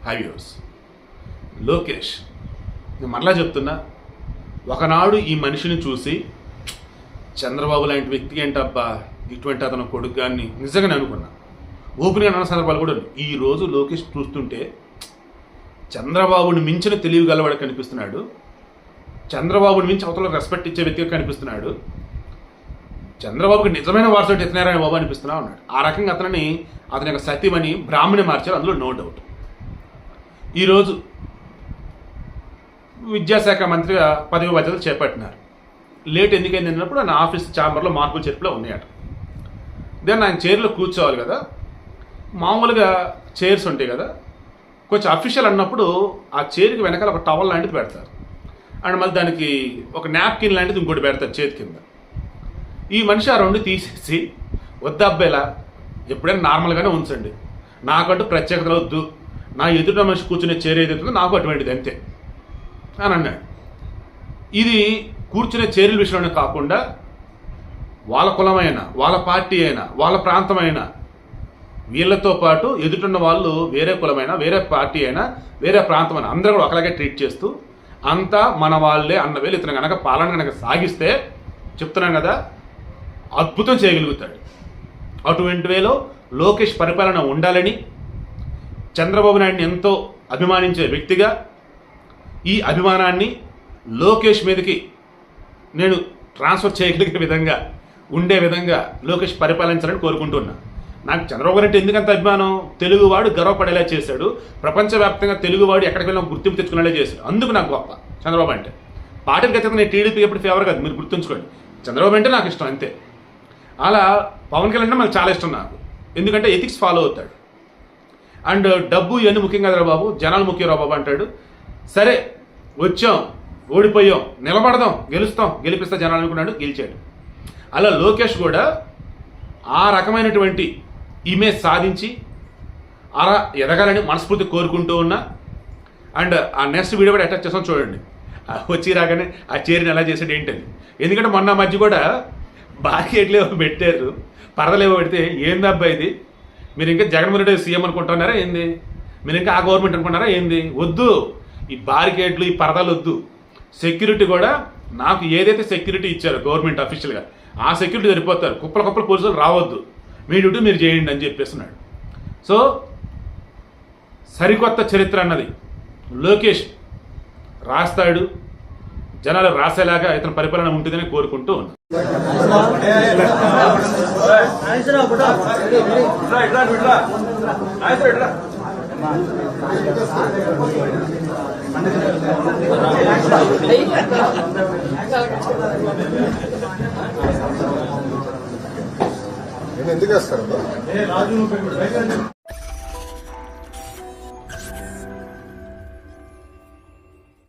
హైవ్యూస్ లోకేష్, నేను మరలా చెప్తున్నా, ఒకనాడు ఈ మనిషిని చూసి చంద్రబాబు లాంటి వ్యక్తి ఏంటబ్బా ఇటువంటి అతను కొడుకు గారిని నిజంగానే అనుకున్నా. ఓపెన్గా అన్న సందర్భాలు కూడా ఈ రోజు లోకేష్ చూస్తుంటే చంద్రబాబుని మించిన తెలివి గలవాడు కనిపిస్తున్నాడు. చంద్రబాబుని మించి అవతల రెస్పెక్ట్ ఇచ్చే వ్యక్తిగా కనిపిస్తున్నాడు. చంద్రబాబుకి నిజమైన వారసుడు ఎత్తినారాయణ బాబు అనిపిస్తున్నా ఉన్నాడు. ఆ రకంగా అతని యొక్క సతీమణి బ్రాహ్మణి మార్చారు, అందులో నో డౌట్. ఈరోజు విద్యాశాఖ మంత్రిగా పదవి బాధ్యతలు చేపట్టినారు. లేట్ ఎందుకైంది అన్నప్పుడు ఆయన ఆఫీస్ ఛాంబర్లో మార్పులు చేర్పులో ఉన్నాయట. దెన్ ఆయన చైర్లో కూర్చోవాలి కదా, మామూలుగా చైర్స్ ఉంటాయి కదా, కొంచెం అఫీషియల్ అన్నప్పుడు ఆ చైర్కి వెనకాల ఒక టవల్ లాంటిది పెడతారు, అండ్ మళ్ళీ దానికి ఒక నాప్కిన్ లాంటిది ఇంకోటి పెడతారు చేతి కింద. ఈ మనిషి ఆ రెండు తీసేసి వద్దబ్బేలా ఎప్పుడైనా నార్మల్గానే ఉంచండి, నాకంటూ ప్రత్యేకత వద్దు, నా ఎదుట మనిషి కూర్చునే చైర్ ఏదైతుందో నాకు అటువంటిది అంతే అని అన్నాడు. ఇది కూర్చునే చైర్ల విషయంలోనే కాకుండా వాళ్ళ కులమైన, వాళ్ళ పార్టీ అయినా, వాళ్ళ ప్రాంతమైనా, వీళ్ళతో పాటు ఎదుటిన్న వాళ్ళు వేరే కులమైనా, వేరే పార్టీ అయినా, వేరే ప్రాంతమైనా అందరూ కూడా ఒకలాగే ట్రీట్ చేస్తూ అంతా మన వాళ్ళే అన్న వేలు ఇతను కనుక పాలన కనుక సాగిస్తే చెప్తున్నాం కదా అద్భుతం చేయగలుగుతాడు. అటువంటి వేలో లోకేష్ పరిపాలన ఉండాలని చంద్రబాబు నాయుడిని ఎంతో అభిమానించే వ్యక్తిగా ఈ అభిమానాన్ని లోకేష్ మీదకి నేను ట్రాన్స్ఫర్ చేయగలిగే విధంగా ఉండే విధంగా లోకేష్ పరిపాలించాలని కోరుకుంటున్నా. నాకు చంద్రబాబు నాయుడు ఎందుకంత అభిమానం, తెలుగువాడు గర్వపడేలా చేశాడు, ప్రపంచవ్యాప్తంగా తెలుగువాడు ఎక్కడికి వెళ్ళినా గుర్తింపు తెచ్చుకునేలా చేశాడు. అందుకు నాకు గొప్ప చంద్రబాబు అంటే. పార్టీకి అయితే నేను టీడీపీ ఎప్పుడు ఫేవర్ కాదు, మీరు గుర్తుంచుకోండి. చంద్రబాబు అంటే నాకు ఇష్టం అంతే. అలా పవన్ కళ్యాణ్ అంటే మనకు చాలా ఇష్టం నాకు, ఎందుకంటే ఎథిక్స్ ఫాలో అవుతాడు. అండ్ డబ్బు ఇవన్నీ ముఖ్యం కదరా బాబు, జనాలు ముఖ్యం రా బాబు అంటాడు. సరే వచ్చాం, ఓడిపోయాం, నిలబడదాం, గెలుస్తాం, గెలిపిస్తా జనాలు అనుకున్నాడు, గెలిచాడు. అలా లోకేష్ కూడా ఆ రకమైనటువంటి ఇమేజ్ సాధించి అలా ఎదగాలని మనస్ఫూర్తి కోరుకుంటూ ఉన్నా. అండ్ ఆ నెక్స్ట్ వీడియో కూడా అటాచ్ చేస్తాం చూడండి, వచ్చి రాగానే ఆ చైర్ని ఎలా చేసాడు ఏంటని. ఎందుకంటే మొన్న మధ్య కూడా బార్గేట్లు ఏవో పెట్టారు, పరదలేవో పెడితే ఏందబ్బా ఇది, మీరు ఇంకా జగన్మోహన్ రెడ్డి సీఎం అనుకుంటున్నారా ఏంది, మీరు ఇంకా ఆ గవర్నమెంట్ అనుకుంటున్నారా ఏంది, వద్దు ఈ బార్గేట్లు ఈ పరదాలు వద్దు. సెక్యూరిటీ కూడా నాకు ఏదైతే సెక్యూరిటీ ఇచ్చారో గవర్నమెంట్ అఫీషియల్గా ఆ సెక్యూరిటీ సరిపోతారు, కుప్పల కుప్పల పోలీసులు రావద్దు, మీ డ్యూటీ మీరు చేయండి అని చెప్పేస్తున్నాడు. సో సరికొత్త చరిత్ర అన్నది లోకేష్ రాస్తాడు, జనాలు రాసేలాగా ఇతని పరిపాలన ఉంటుందని కోరుకుంటూ ఉన్నాను. ఎందుకు వేస్తారు?